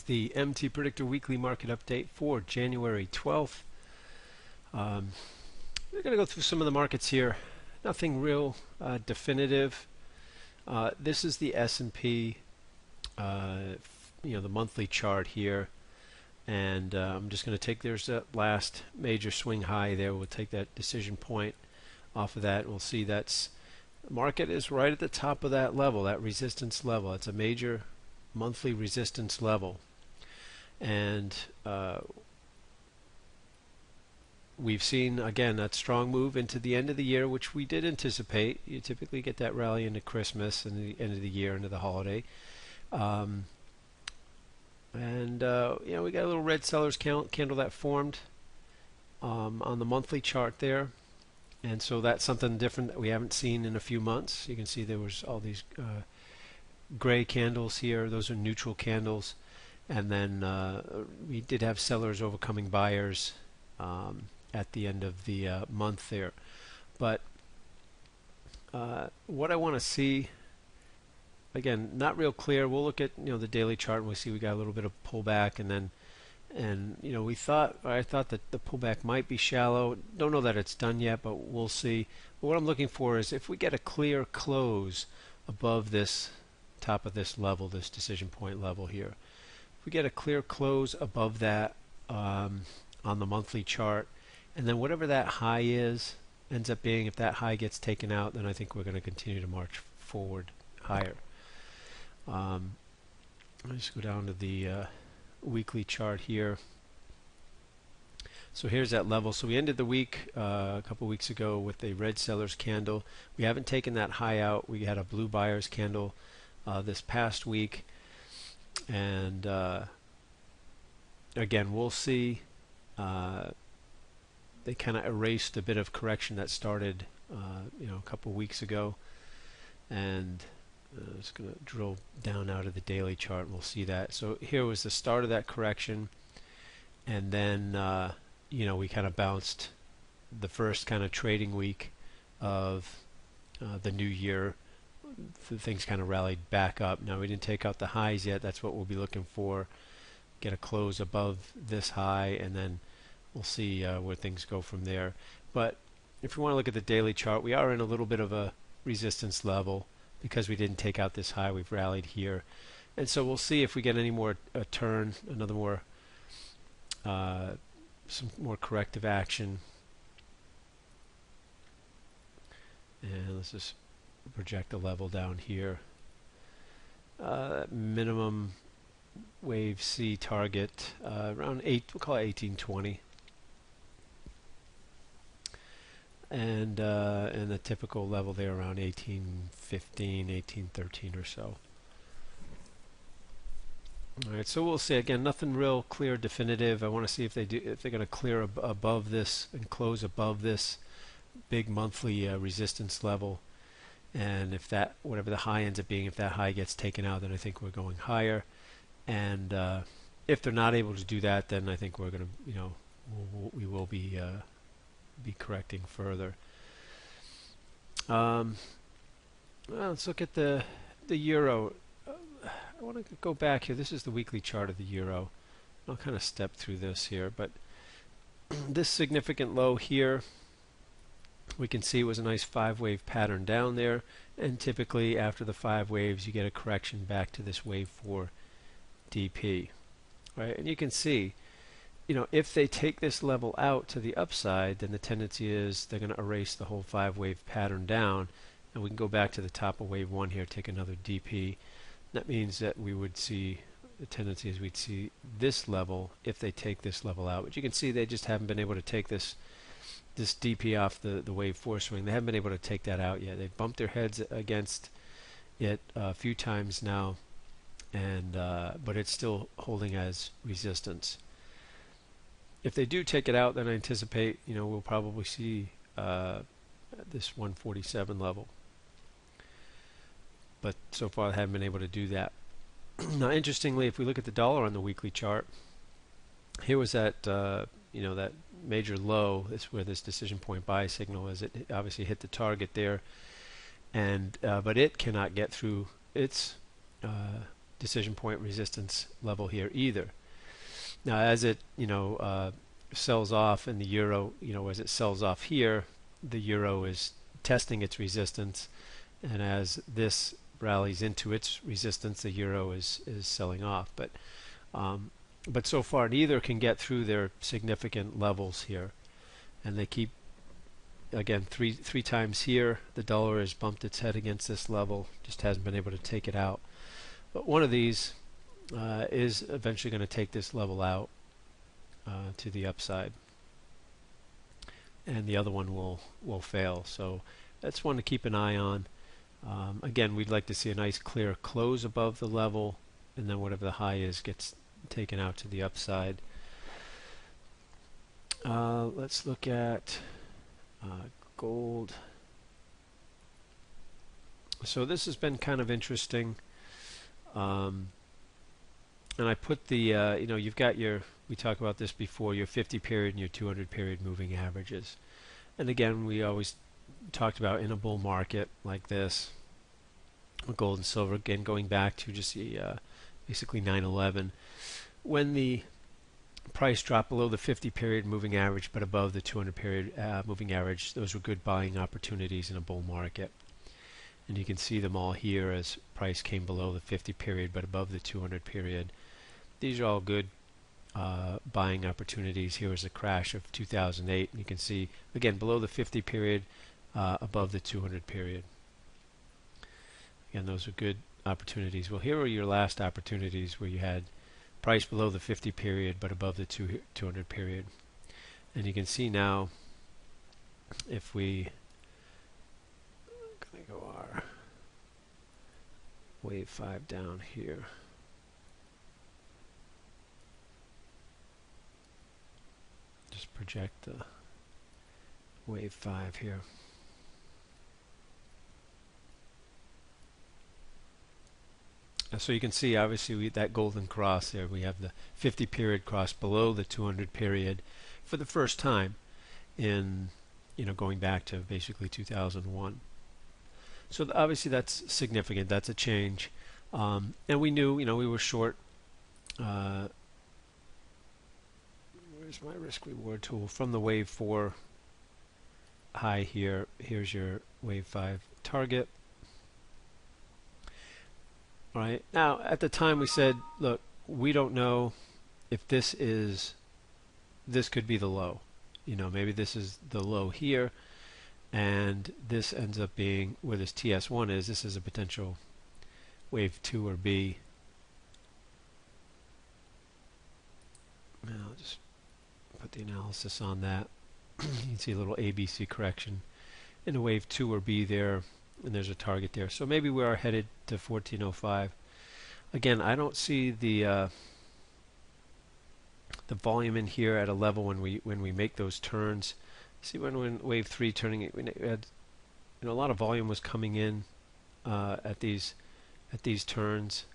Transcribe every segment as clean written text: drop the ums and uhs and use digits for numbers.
the MTPredictor weekly market update for January 12th. We're going to go through some of the markets here. Nothing real definitive. This is the S&P, the monthly chart here, and I'm just going to take, there's that last major swing high there. We'll take that decision point off of that. We'll see that's the market is right at the top of that level, that resistance level. It's a major monthly resistance level, and we've seen again that strong move into the end of the year, which we did anticipate. You typically get that rally into Christmas and the end of the year, into the holiday. We got a little red sellers candle that formed on the monthly chart there, and so that's something different that we haven't seen in a few months. You can see there was all these gray candles here. Those are neutral candles, and then we did have sellers overcoming buyers at the end of the month there. But what I want to see, again, not real clear. We'll look at the daily chart, and we see we got a little bit of pullback, and then I thought that the pullback might be shallow. Don't know that it's done yet, but we'll see. But what I'm looking for is if we get a clear close above this top of this level, this decision point level here. If we get a clear close above that on the monthly chart, and then whatever that high is ends up being, if that high gets taken out, then I think we're going to continue to march forward higher. I'll just go down to the weekly chart here. So here's that level. So we ended the week a couple weeks ago with a red sellers candle. We haven't taken that high out. We had a blue buyers candle this past week, and again, we'll see. They kind of erased a bit of correction that started a couple weeks ago, and I'm just going to drill down out of the daily chart, and we'll see that. So here was the start of that correction, and then we kind of bounced the first kind of trading week of the new year. Things kind of rallied back up. Now we didn't take out the highs yet. That's what we'll be looking for. Get a close above this high, and then we'll see where things go from there. But if we want to look at the daily chart, we are in a little bit of a resistance level because we didn't take out this high. We've rallied here, and so we'll see if we get any more turn, another more some more corrective action. And let's just project a level down here. Minimum wave C target around we'll call it 1820, and the typical level there around 1815, 1813 or so. All right, so we'll see. Again, nothing real clear, definitive. I want to see if they're going to clear above this and close above this big monthly resistance level. And if that, whatever the high ends up being, if that high gets taken out, then I think we're going higher. And if they're not able to do that, then I think we're going to, we will be correcting further. Well, let's look at the euro. I want to go back here. This is the weekly chart of the euro. I'll kind of step through this here, but this significant low here, we can see it was a nice 5-wave pattern down there, and typically after the 5 waves you get a correction back to this wave 4 DP, right? And you can see, if they take this level out to the upside, then the tendency is they're going to erase the whole 5-wave pattern down, and we can go back to the top of wave 1 here, take another DP. That means that we would see, the tendency is we'd see this level if they take this level out. But you can see they just haven't been able to take this DP off the wave 4 swing. They haven't been able to take that out yet. They've bumped their heads against it a few times now, and but it's still holding as resistance. If they do take it out, then I anticipate we'll probably see this 147 level. But so far they haven't been able to do that. Now, interestingly, if we look at the dollar on the weekly chart, here was that that major low. This is where this decision point buy signal is. It obviously hit the target there, and but it cannot get through its decision point resistance level here either. Now, as it sells off in the euro, as it sells off here, the euro is testing its resistance, and as this rallies into its resistance, the euro is selling off. But so far, neither can get through their significant levels here, and they keep, again, three times here. The dollar has bumped its head against this level, just hasn't been able to take it out. But one of these is eventually going to take this level out to the upside, and the other one will fail. So that's one to keep an eye on. Again, we'd like to see a nice clear close above the level, and then whatever the high is gets taken out to the upside. Let's look at gold. So this has been kind of interesting. And I put the, you've got your, we talked about this before, your 50 period and your 200 period moving averages. And again, we always talked about in a bull market like this, gold and silver, again going back to just the basically 9/11, when the price dropped below the 50 period moving average but above the 200 period moving average, those were good buying opportunities in a bull market. And you can see them all here as price came below the 50 period but above the 200 period. These are all good buying opportunities. Here was a crash of 2008, and you can see again below the 50 period, above the 200 period. Again, those are good opportunities. Well, here are your last opportunities where you had price below the 50 period but above the 200 period. And you can see now, if we going to go our wave 5 down here. Just project the wave 5 here. So you can see, obviously, that golden cross there. We have the 50 period cross below the 200 period for the first time in, going back to basically 2001. So obviously that's significant. That's a change. And we knew, we were short. Where's my risk reward tool? From the wave 4 high here, here's your wave 5 target. All right. Now, at the time we said, look, we don't know if this could be the low. Maybe this is the low here, and this ends up being where this TS1 is. This is a potential wave 2 or B. Now, I'll just put the analysis on that. You can see a little ABC correction in a wave 2 or B there, and there's a target there. So maybe we are headed to 1405. Again, I don't see the volume in here at a level when we make those turns. See, when wave 3 turning it, we had, a lot of volume was coming in at these turns.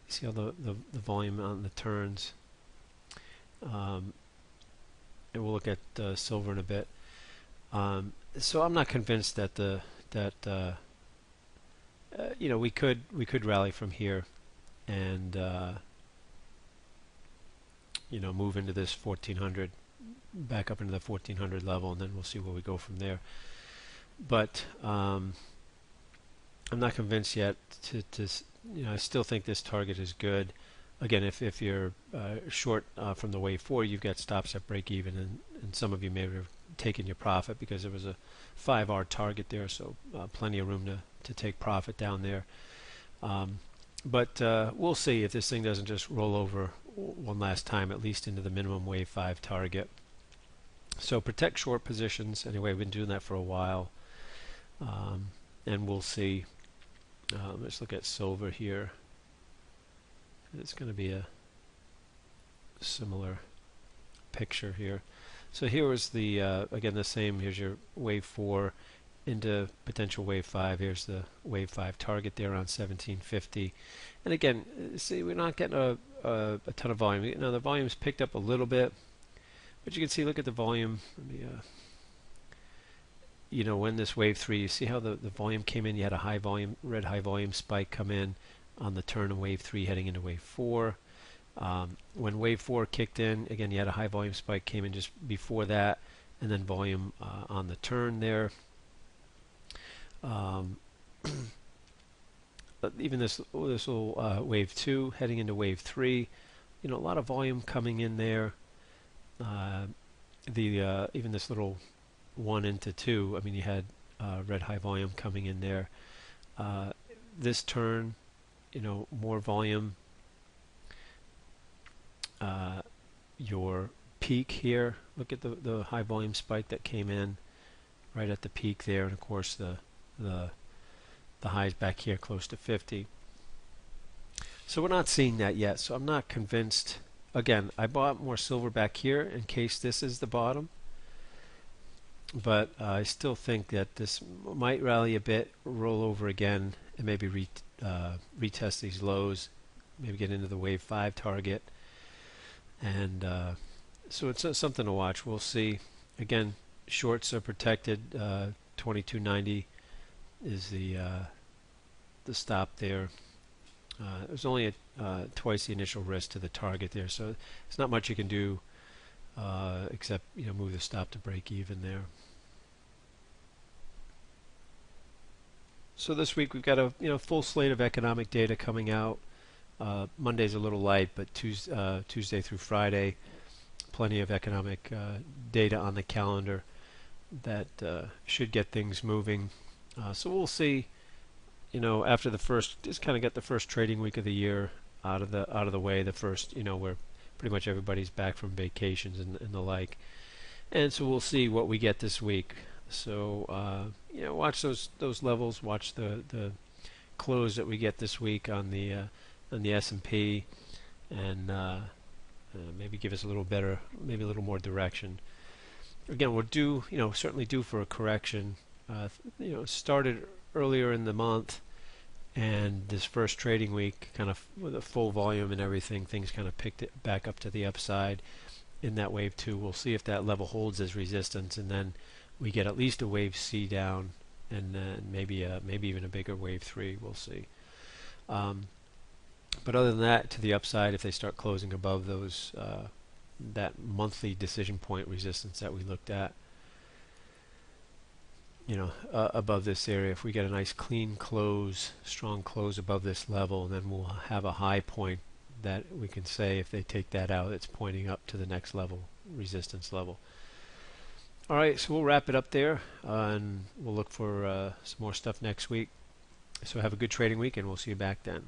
You see all the volume on the turns. And we'll look at silver in a bit. So I'm not convinced that we could rally from here and move into this 1400, back up into the 1400 level, and then we'll see where we go from there. But I'm not convinced yet. I still think this target is good. Again, if you're short from the wave 4, you've got stops at break even, and some of you may have taken your profit because there was a 5R target there, so plenty of room to take profit down there. But we'll see if this thing doesn't just roll over one last time, at least into the minimum wave 5 target. So protect short positions. Anyway, we've been doing that for a while, and we'll see. Let's look at silver here. It's going to be a similar picture here. So here was the again the same. Here's your wave 4 into potential wave 5. Here's the wave 5 target there on 1750. And again, see, we're not getting a ton of volume. The volume's picked up a little bit, but you can see, look at the volume. Let me, when this wave 3, you see how the volume came in. You had a high volume, red high volume spike come in, on the turn of wave 3 heading into wave 4. When wave 4 kicked in, again, you had a high volume spike came in just before that, and then volume on the turn there. Even this little wave 2 heading into wave 3, a lot of volume coming in there. Even this little 1 into 2, I mean, you had red high volume coming in there. This turn, more volume. Your peak here, look at the high volume spike that came in right at the peak there, and of course the highs back here close to 50. So we're not seeing that yet, so I'm not convinced. Again, I bought more silver back here in case this is the bottom, but I still think that this might rally a bit, roll over again, and maybe retest these lows, maybe get into the wave 5 target. And so it's something to watch. We'll see. Again, shorts are protected. 2290 is the stop there. There's only twice the initial risk to the target there, so it's not much you can do except move the stop to break even there. So this week we've got a full slate of economic data coming out. Monday's a little light, but Tuesday through Friday, plenty of economic data on the calendar that should get things moving. So we'll see. After the first, just kind of get the first trading week of the year out of the way. The first, where pretty much everybody's back from vacations and the like, and so we'll see what we get this week. So watch those levels. Watch the close that we get this week on the S&P, and maybe give us a little better, maybe a little more direction. Again, we're due, certainly due for a correction. Started earlier in the month, and this first trading week, kind of with a full volume and everything, things kind of picked it back up to the upside in that wave 2. We'll see if that level holds as resistance, and then we get at least a wave C down, and then maybe even a bigger wave 3. We'll see. But other than that, to the upside, if they start closing above those that monthly decision point resistance that we looked at, above this area, if we get a nice clean close, strong close above this level, then we'll have a high point that we can say, if they take that out, it's pointing up to the next level, resistance level. All right, so we'll wrap it up there, and we'll look for some more stuff next week. So have a good trading week, and we'll see you back then.